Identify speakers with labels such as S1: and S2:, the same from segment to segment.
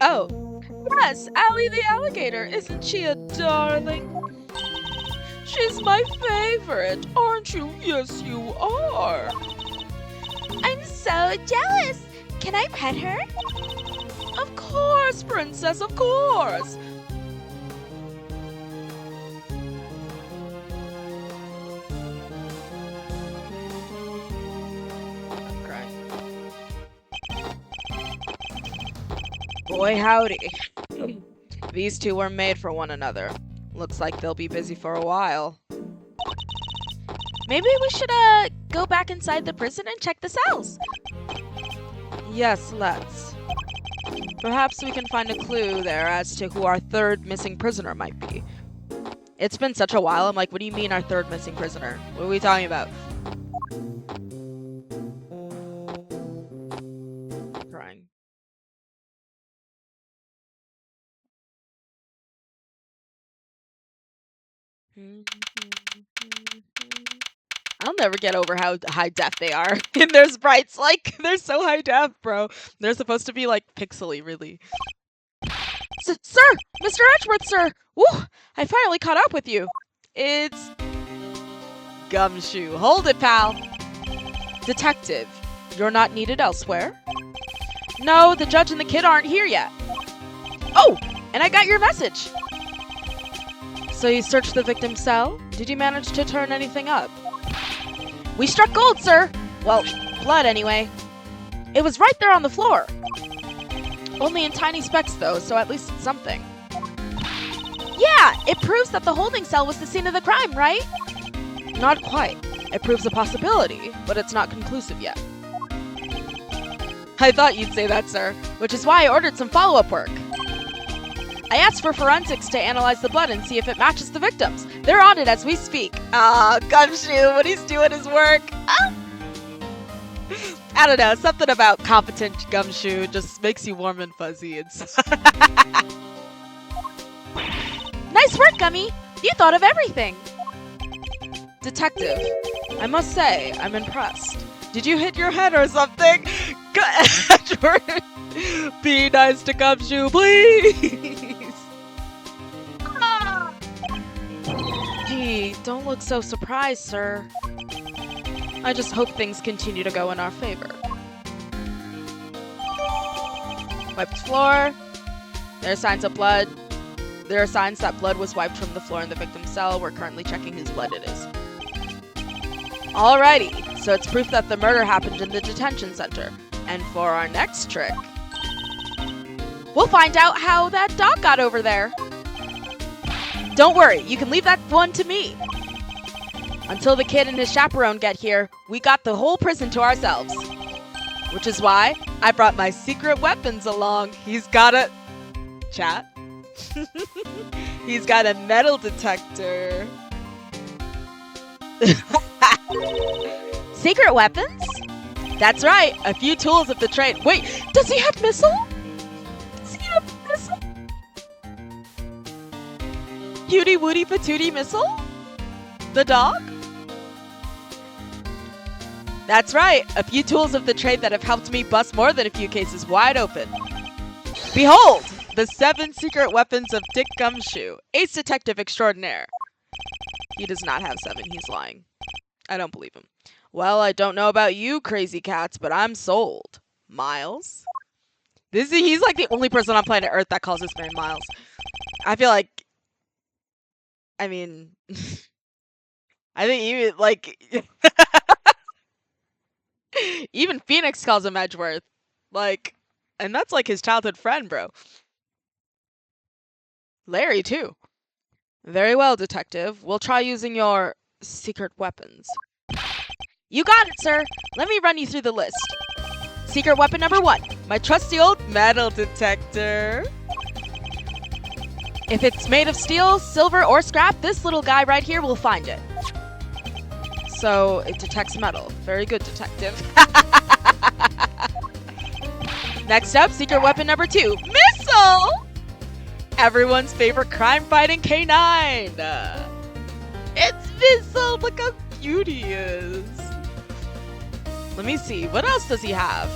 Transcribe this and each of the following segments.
S1: Oh, yes, Allie the alligator. Isn't she a darling? She's my favorite, aren't you? Yes, you are. I'm so jealous. Can I pet her? Of course, princess, of course. I'm crying. Boy, howdy. These two were made for one another. Looks like they'll be busy for a while. Maybe we should, go back inside the prison and check the cells. Yes, let's. Perhaps we can find a clue there as to who our third missing prisoner might be. It's been such a while, I'm like, what do you mean our third missing prisoner? What are we talking about? Crying. I'll never get over how high def they are in their sprites. Like, they're so high def, bro. They're supposed to be, like, pixely, really. Sir! Mr. Edgeworth, sir! Woo! I finally caught up with you. It's... Gumshoe. Hold it, pal. Detective, you're not needed elsewhere? No, the judge and the kid aren't here yet. Oh! And I got your message! So you searched the victim's cell? Did you manage to turn anything up? We struck gold, sir! Well, blood anyway. It was right there on the floor. Only in tiny specks though, so at least it's something. Yeah! It proves that the holding cell was the scene of the crime, right? Not quite. It proves a possibility, but it's not conclusive yet. I thought you'd say that, sir, which is why I ordered some follow-up work. I asked for forensics to analyze the blood and see if it matches the victims. They're on it as we speak. Ah, Gumshoe, when he's doing his work. Ah. I don't know, something about competent Gumshoe just makes you warm and fuzzy. Nice work, Gummy. You thought of everything. Detective, I must say, I'm impressed. Did you hit your head or something? Edgeworth, be nice to Gumshoe, please. Gee, don't look so surprised, sir. I just hope things continue to go in our favor. Wiped floor. There are signs of blood. There are signs that blood was wiped from the floor in the victim's cell. We're currently checking whose blood it is. Alrighty, so it's proof that the murder happened in the detention center. And for our next trick, we'll find out how that dog got over there. Don't worry, you can leave that one to me. Until the kid and his chaperone get here, we got the whole prison to ourselves. Which is why I brought my secret weapons along. He's got a... Chat? He's got a metal detector. Secret weapons? That's right, a few tools of the trade. Wait, does he have missile? Does he have missile? Cutie Woody Patootie missile? The dog? That's right, a few tools of the trade that have helped me bust more than a few cases wide open. Behold, the 7 secret weapons of Dick Gumshoe, ace detective extraordinaire. He does not have 7, he's lying. I don't believe him. Well, I don't know about you crazy cats, but I'm sold. Miles? He's like the only person on planet Earth that calls this man Miles. I feel like... I mean... I think even, like... even Phoenix calls him Edgeworth. Like... And that's like his childhood friend, bro. Larry, too. Very well, detective. We'll try using your secret weapons. You got it, sir. Let me run you through the list. Secret weapon number 1. My trusty old metal detector. If it's made of steel, silver, or scrap, this little guy right here will find it. So, it detects metal. Very good, detective. Next up, secret weapon number 2. Missile! Everyone's favorite crime-fighting canine. It's Missile! Look how cute he is. Let me see. What else does he have?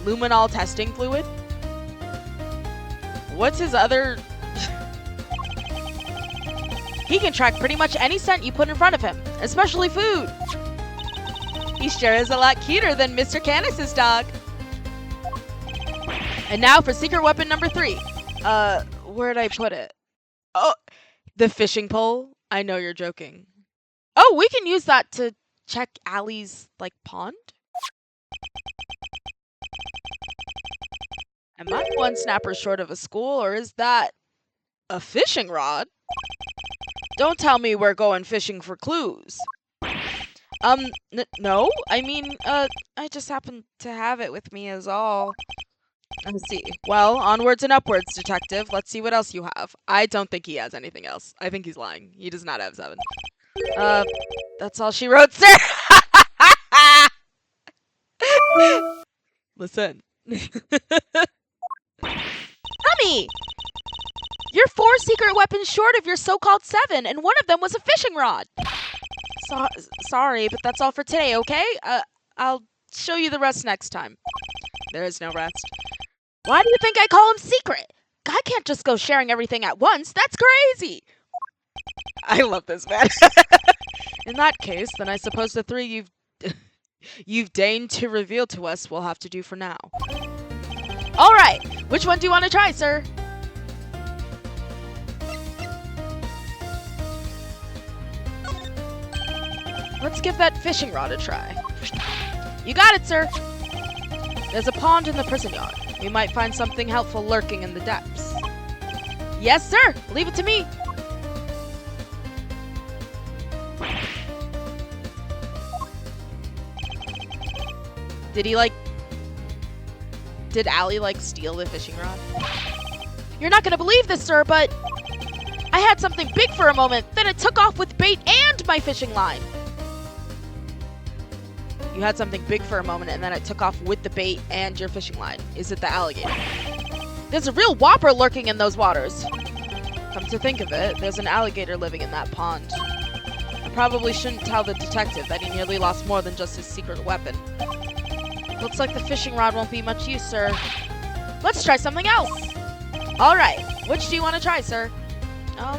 S1: Luminol testing fluid? What's his other... He can track pretty much any scent you put in front of him, especially food. He sure is a lot cuter than Mr. Canis's dog. And now for secret weapon number 3. Where'd I put it? Oh, the fishing pole. I know you're joking. Oh, we can use that to check Allie's, like, pond? Am I one snapper short of a school, or is that a fishing rod? Don't tell me we're going fishing for clues. No. I mean, I just happen to have it with me is all. Let's see. Well, onwards and upwards, detective. Let's see what else you have. I don't think he has anything else. I think he's lying. He does not have 7. That's all she wrote, sir. Listen. Honey! You're 4 secret weapons short of your so-called 7, and one of them was a fishing rod. Sorry, but that's all for today, okay? I'll show you the rest next time. There is no rest. Why do you think I call him secret? I can't just go sharing everything at once. That's crazy. I love this, man. In that case, then I suppose the 3 you've deigned to reveal to us will have to do for now. All right. Which one do you want to try, sir? Let's give that fishing rod a try. You got it, sir. There's a pond in the prison yard. We might find something helpful lurking in the depths. Yes, sir. Leave it to me. Did Allie, steal the fishing rod? You're not gonna believe this, sir, but I had something big for a moment, then it took off with bait and my fishing line. You had something big for a moment, and then it took off with the bait and your fishing line. Is it the alligator? There's a real whopper lurking in those waters. Come to think of it, there's an alligator living in that pond. I probably shouldn't tell the detective that he nearly lost more than just his secret weapon. Looks like the fishing rod won't be much use, sir. Let's try something else. All right, which do you want to try, sir? Wow.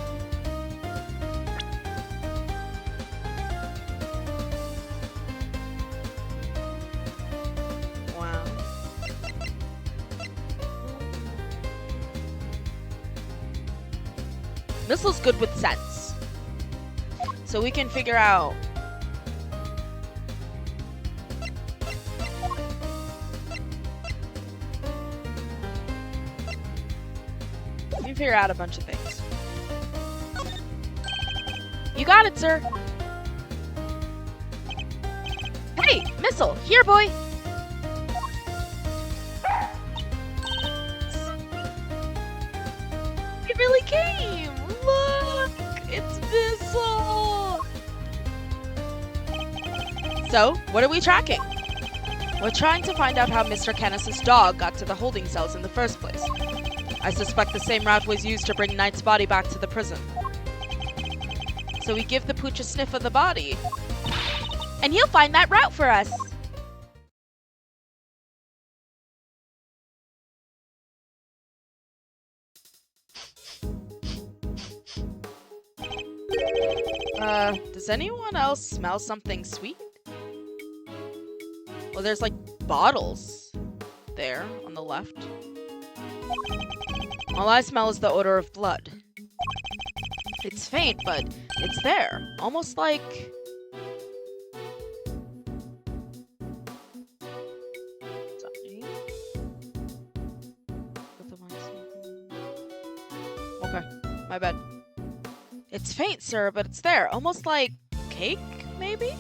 S1: Missile's good with sense. So we can figure out... We can figure out a bunch of things. You got it, sir. Hey, Missile, here, boy. It really came. Look, it's Missile. So, what are we tracking? We're trying to find out how Mr. Canis's dog got to the holding cells in the first place. I suspect the same route was used to bring Knight's body back to the prison. So we give the pooch a sniff of the body, and he'll find that route for us. Does anyone else smell something sweet? Well, there's bottles there on the left. All I smell is the odor of blood. It's faint, but it's there. Almost like... Sorry. Okay, my bad. It's faint, sir, but it's there. Almost like cake, maybe?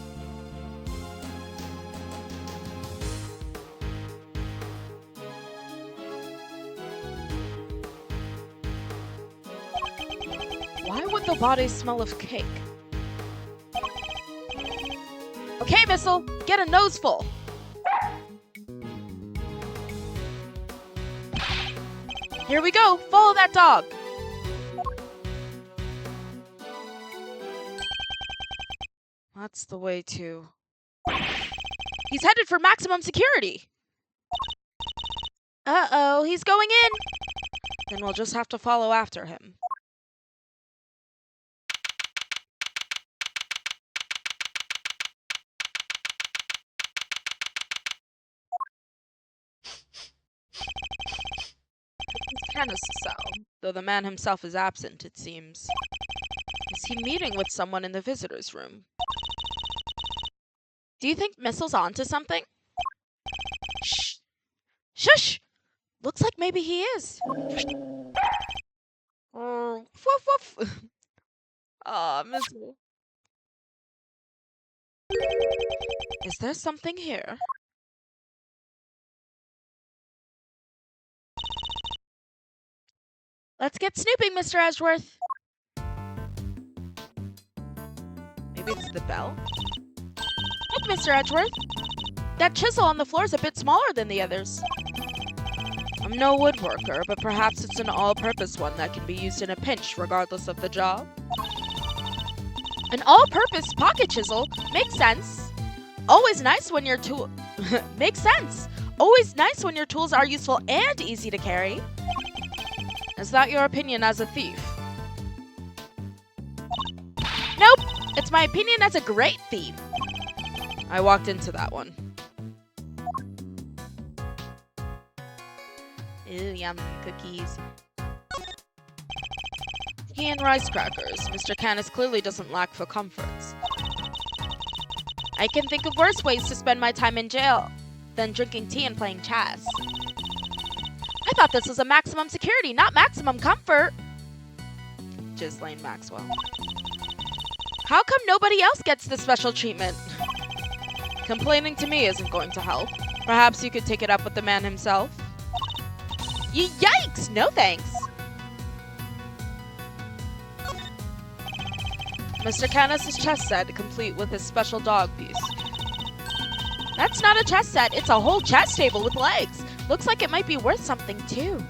S1: Why would the body smell of cake? Okay, Missile, get a noseful. Here we go. Follow that dog. That's the way to... He's headed for maximum security. Uh-oh, he's going in. Then we'll just have to follow after him. It's Canis' cell, though the man himself is absent, it seems. Is he meeting with someone in the visitor's room? Do you think Missel's onto something? Shh! Shush! Looks like maybe he is. Woof woof. Aw, Missel. Is there something here? Let's get snooping, Mr. Edgeworth. Maybe it's the bell? Look, Mr. Edgeworth. That chisel on the floor is a bit smaller than the others. I'm no woodworker, but perhaps it's an all-purpose one that can be used in a pinch, regardless of the job. An all-purpose pocket chisel? Makes sense. Always nice when your tool... Makes sense. Always nice when your tools are useful and easy to carry. Is that your opinion as a thief? Nope. It's my opinion as a great thief. I walked into that one. Ooh, yum, cookies. Tea and rice crackers. Mr. Canis clearly doesn't lack for comforts. I can think of worse ways to spend my time in jail than drinking tea and playing chess. I thought this was a maximum security, not maximum comfort. Ghislaine Maxwell. How come nobody else gets the special treatment? Complaining to me isn't going to help. Perhaps you could take it up with the man himself. Yikes! No thanks. Mr. Canis' chess set, complete with his special dog piece. That's not a chess set, it's a whole chess table with legs. Looks like it might be worth something too.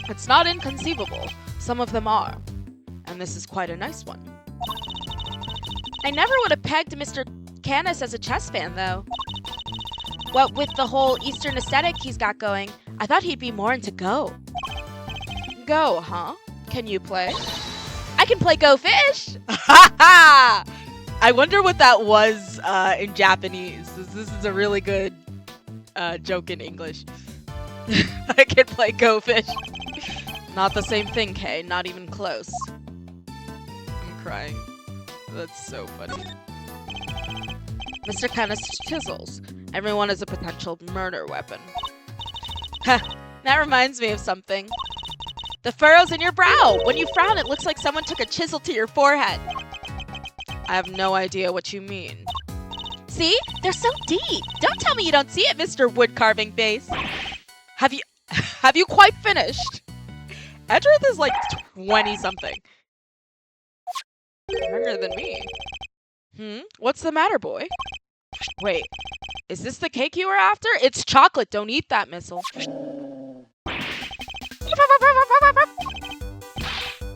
S1: It's not inconceivable. Some of them are. And this is quite a nice one. I never would have pegged Mr. Canis as a chess fan, though. What with the whole Eastern aesthetic he's got going, I thought he'd be more into Go. Go, huh? Can you play? I can play Go Fish! I wonder what that was in Japanese. This is a really good joke in English. I can play Go Fish. Not the same thing, Kay. Not even close. I'm crying. That's so funny. Mr. Canis chisels. Everyone is a potential murder weapon. Heh, that reminds me of something. The furrows in your brow! When you frown, it looks like someone took a chisel to your forehead. I have no idea what you mean. See? They're so deep. Don't tell me you don't see it, Mr. Wood-carving face. Have you quite finished? Edgeworth is like 20-something. Younger than me. What's the matter, boy? Wait, is this the cake you were after? It's chocolate. Don't eat that, Missel.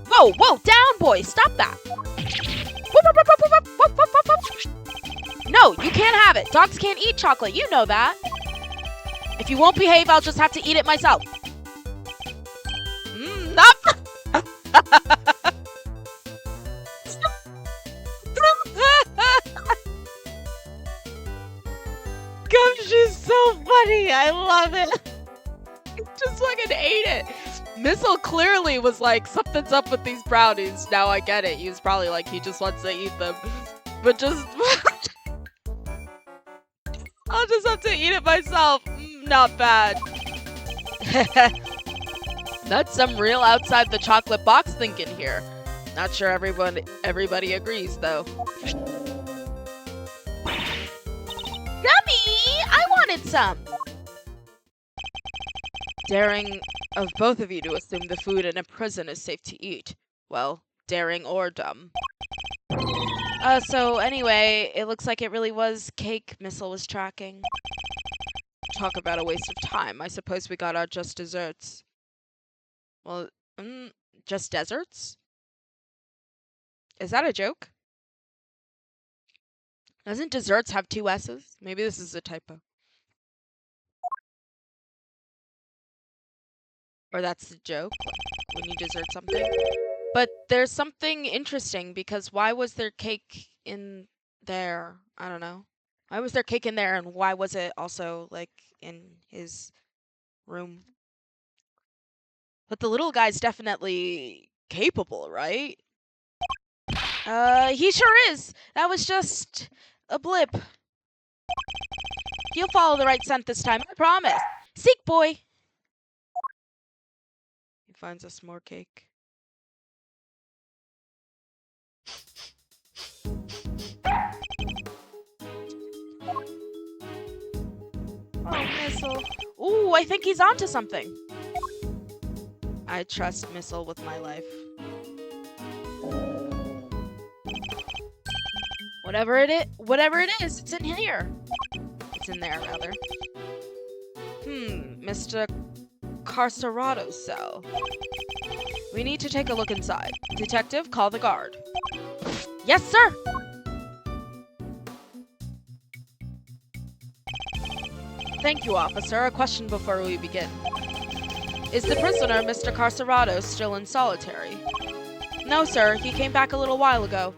S1: Whoa, whoa, down, boy. Stop that. No, you can't have it. Dogs can't eat chocolate. You know that. If you won't behave, I'll just have to eat it myself. Not. She's so funny. I love it. Just fucking ate it. Missel clearly was like, something's up with these brownies. Now I get it. He was probably like, he just wants to eat them. But just... I'll just have to eat it myself. Not bad. That's some real outside the chocolate box thinking here. Not sure everybody agrees, though. Yummy! I wanted some! Daring of both of you to assume the food in a prison is safe to eat. Well, daring or dumb. So anyway, it looks like it really was cake Missel was tracking. Talk about a waste of time. I suppose we got our just desserts. Well, just desserts? Is that a joke? Doesn't desserts have 2 S's? Maybe this is a typo. Or that's the joke, like when you dessert something. But there's something interesting because why was there cake in there? I don't know. Why was there cake in there and why was it also like in his room? But the little guy's definitely capable, right? He sure is. That was just a blip. He'll follow the right scent this time, I promise. Seek, boy. He finds us more cake. Oh, Missile. Ooh, I think he's onto something. I trust Missile with my life. Whatever it is, it's in here. It's in there, rather. Mr. Carcerado's cell. We need to take a look inside. Detective, call the guard. Yes, sir! Thank you, officer. A question before we begin. Is the prisoner, Mr. Carcerado, still in solitary? No, sir. He came back a little while ago.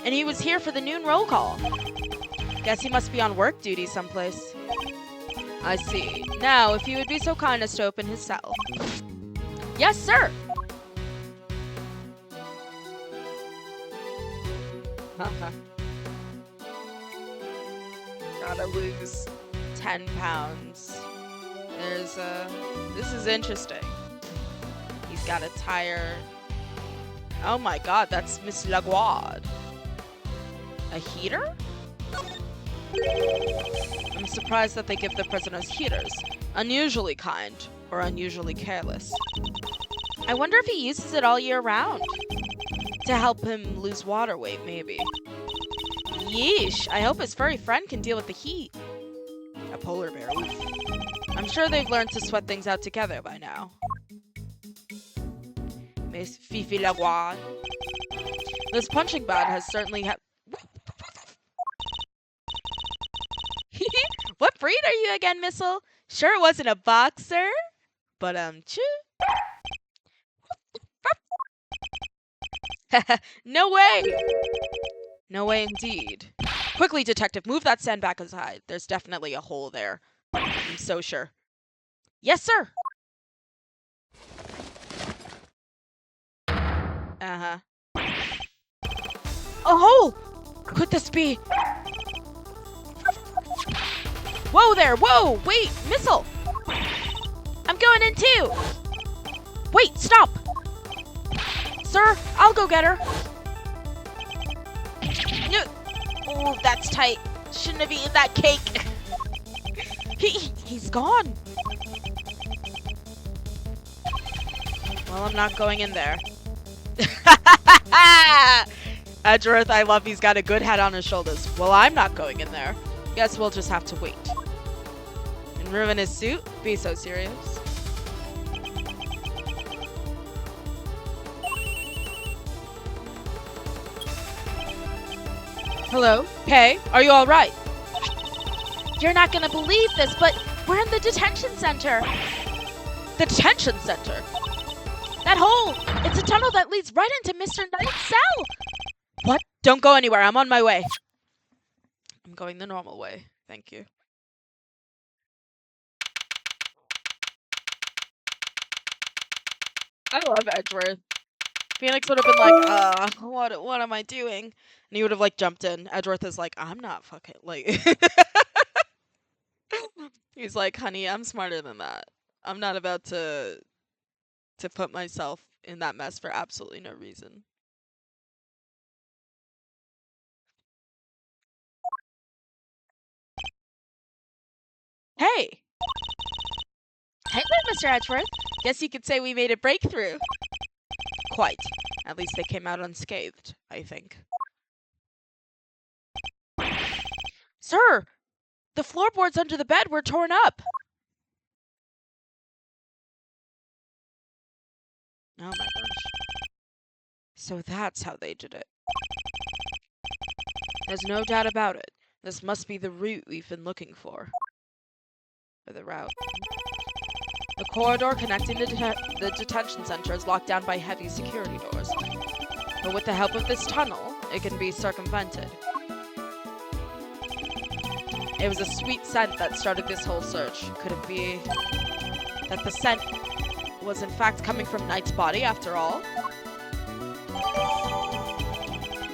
S1: And he was here for the noon roll call. Guess he must be on work duty someplace. I see. Now, if you would be so kind as to open his cell. Yes, sir! Gotta lose 10 pounds. There's this is interesting. He's got a tire. Oh my god, that's Miss Laguard. A heater? I'm surprised that they give the prisoners heaters. Unusually kind, or unusually careless. I wonder if he uses it all year round. To help him lose water weight, maybe. Yeesh, I hope his furry friend can deal with the heat. A polar bear, oof. I'm sure they've learned to sweat things out together by now. Miss Fifi Laguard. This punching bag has certainly What breed are you again, Missile? Sure it wasn't a boxer, but choo. No way! No way indeed. Quickly, detective, move that sandbag aside. There's definitely a hole there. I'm so sure. Yes, sir! Uh-huh. A hole! Could this be? Whoa there! Whoa! Wait! Missile! I'm going in too! Wait! Stop! Sir, I'll go get her. No. Oh, that's tight. Shouldn't have eaten that cake. He's gone. Well, I'm not going in there. Edgeworth, I love he's got a good head on his shoulders. Well, I'm not going in there. Guess we'll just have to wait. And ruin his suit? Be so serious. Hello? Hey, are you alright? You're not gonna believe this, but we're in the detention center. The detention center? That hole! It's a tunnel that leads right into Mr. Knight's cell! What? Don't go anywhere, I'm on my way. I'm going the normal way, thank you. I love Edgeworth. Phoenix would have been like, what am I doing? And he would have like jumped in. Edgeworth is like, I'm not fucking like he's like, honey, I'm smarter than that. I'm not about to put myself in that mess for absolutely no reason. Hey! Hey there, Mr. Edgeworth. Guess you could say we made a breakthrough. Quite. At least they came out unscathed, I think. Sir! The floorboards under the bed were torn up! Oh my gosh. So that's how they did it. There's no doubt about it. This must be the route we've been looking for. Or the route. The corridor connecting the detention center is locked down by heavy security doors. But with the help of this tunnel, it can be circumvented. It was a sweet scent that started this whole search. Could it be that the scent was in fact coming from Knight's body after all?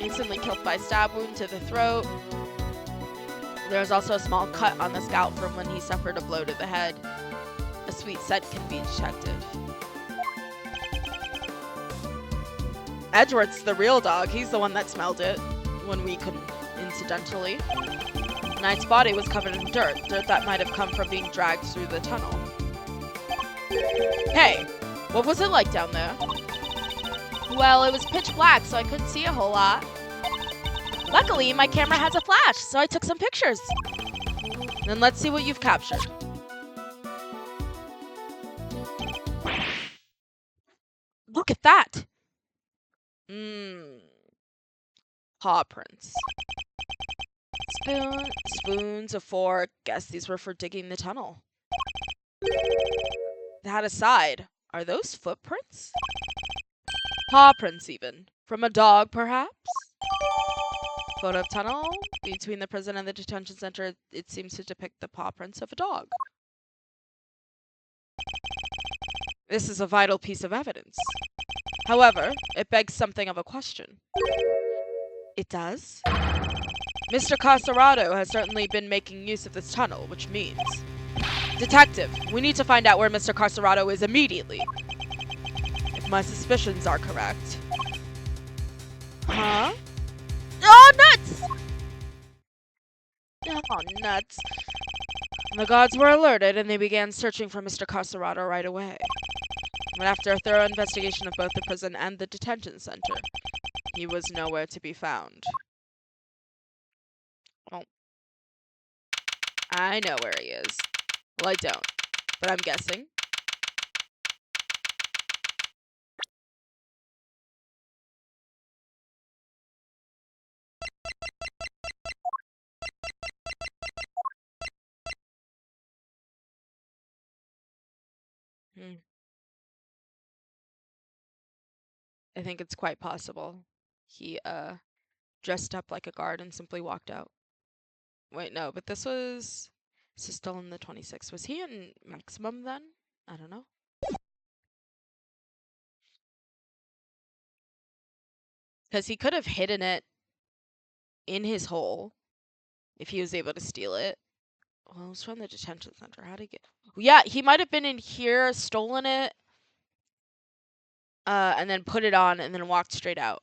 S1: Instantly killed by stab wound to the throat. There is also a small cut on the scalp from when he suffered a blow to the head. A sweet scent can be detected. Edgeworth's the real dog. He's the one that smelled it when we couldn't, incidentally. Knight's body was covered in dirt that might have come from being dragged through the tunnel. Hey, what was it like down there? Well, it was pitch black, so I couldn't see a whole lot. Luckily, my camera has a flash, so I took some pictures. Then let's see what you've captured. Look at that! Paw prints. Spoons, a fork. Guess these were for digging the tunnel. That aside, are those footprints? Paw prints, even. From a dog, perhaps? Photo of tunnel between the prison and the detention center. It seems to depict the paw prints of a dog. This is a vital piece of evidence. However, it begs something of a question. It does? Mr. Carcerado has certainly been making use of this tunnel, which means... Detective, we need to find out where Mr. Carcerado is immediately. If my suspicions are correct. Huh? Oh, nuts! Oh, nuts. The guards were alerted and they began searching for Mr. Carcerado right away. But after a thorough investigation of both the prison and the detention center, he was nowhere to be found. Well, I know where he is. Well, I don't, but I'm guessing. I think it's quite possible. He, dressed up like a guard and simply walked out. Wait, no, but this is still in the 26th. Was he in maximum then? I don't know. Because he could have hidden it in his hole if he was able to steal it. Well, it was from the detention center. How'd he get... Yeah, he might have been in here, stolen it, and then put it on and then walked straight out.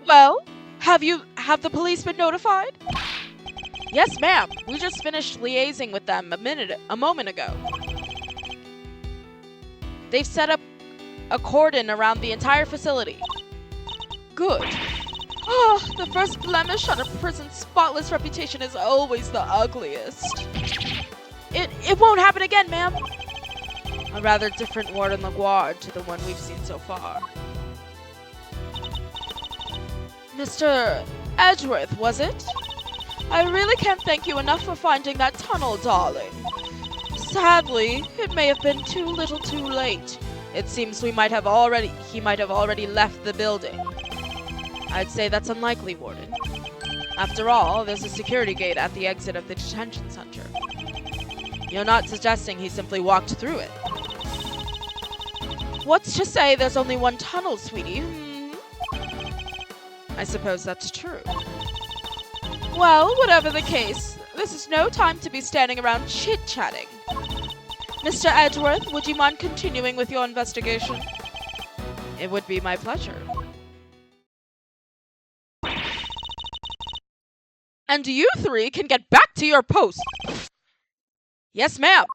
S1: Well, have the police been notified? Yes, ma'am. We just finished liaising with them a moment ago. They've set up a cordon around the entire facility. Good. Oh, the first blemish on a prison's spotless reputation is always the ugliest. It won't happen again, ma'am. A rather different Warden LaGuard to the one we've seen so far. Mr. Edgeworth, was it? I really can't thank you enough for finding that tunnel, darling. Sadly, it may have been too little too late. It seems he might have already left the building. I'd say that's unlikely, Warden. After all, there's a security gate at the exit of the detention center. You're not suggesting he simply walked through it. What's to say there's only one tunnel, sweetie? I suppose that's true. Well, whatever the case, this is no time to be standing around chit-chatting. Mr. Edgeworth, would you mind continuing with your investigation? It would be my pleasure. And you three can get back to your posts. Yes, ma'am.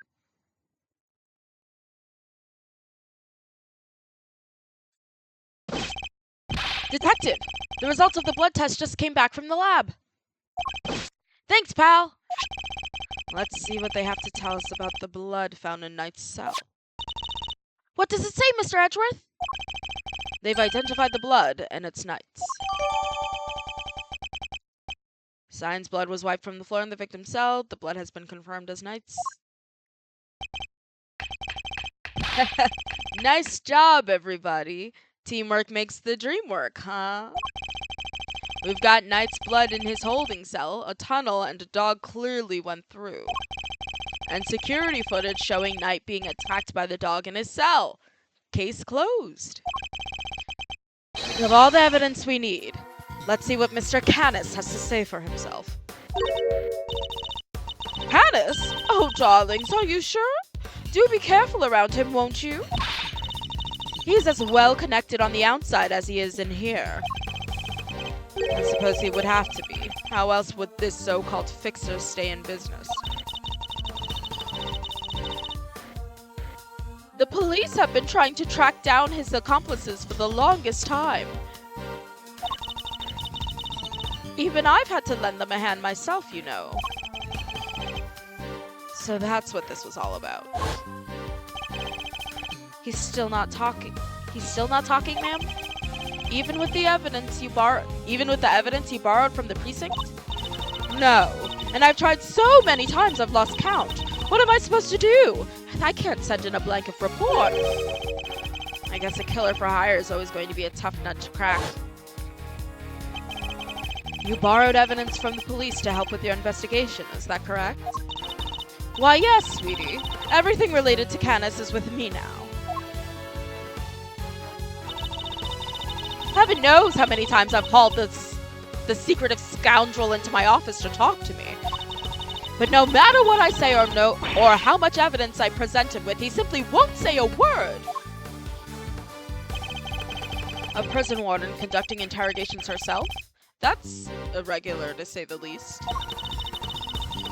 S1: Detective, the results of the blood test just came back from the lab. Thanks, pal. Let's see what they have to tell us about the blood found in Knight's cell. What does it say, Mr. Edgeworth? They've identified the blood, and it's Knight's. Sign's blood was wiped from the floor in the victim's cell. The blood has been confirmed as Knight's. Nice job, everybody. Teamwork makes the dream work, huh? We've got Knight's blood in his holding cell, a tunnel, and a dog clearly went through. And security footage showing Knight being attacked by the dog in his cell. Case closed. We have all the evidence we need. Let's see what Mr. Canis has to say for himself. Canis? Oh, darlings, are you sure? Do be careful around him, won't you? He's as well connected on the outside as he is in here. I suppose he would have to be. How else would this so-called fixer stay in business? The police have been trying to track down his accomplices for the longest time. Even I've had to lend them a hand myself, you know. So that's what this was all about. He's still not talking. He's still not talking, ma'am? Even with the evidence you borrowed from the precinct? No. And I've tried so many times I've lost count. What am I supposed to do? I can't send in a blanket report. I guess a killer for hire is always going to be a tough nut to crack. You borrowed evidence from the police to help with your investigation, is that correct? Why, yes, sweetie. Everything related to Canis is with me now. Heaven knows how many times I've hauled the secretive scoundrel into my office to talk to me. But no matter what I say or how much evidence I present him with, he simply won't say a word. A prison warden conducting interrogations herself? That's irregular, to say the least.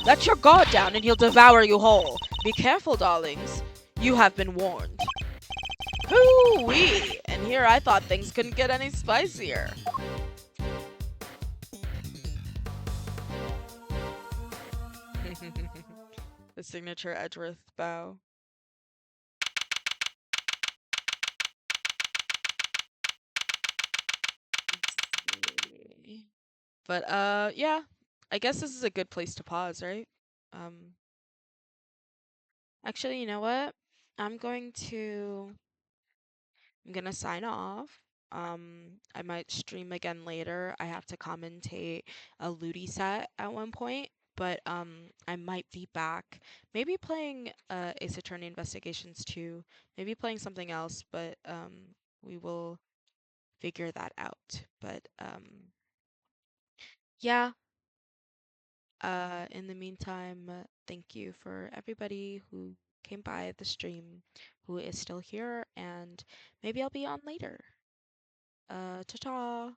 S1: Let your guard down and he'll devour you whole. Be careful, darlings. You have been warned. Hoo-wee! And here I thought things couldn't get any spicier. The signature Edgeworth bow. But yeah, I guess this is a good place to pause, right? Actually, you know what? I'm gonna sign off. I might stream again later. I have to commentate a Ludi set at one point, but I might be back. Maybe playing Ace Attorney Investigations 2. Maybe playing something else, but we will figure that out. But yeah. In the meantime, thank you for everybody who came by the stream, who is still here, and maybe I'll be on later. Ta-ta!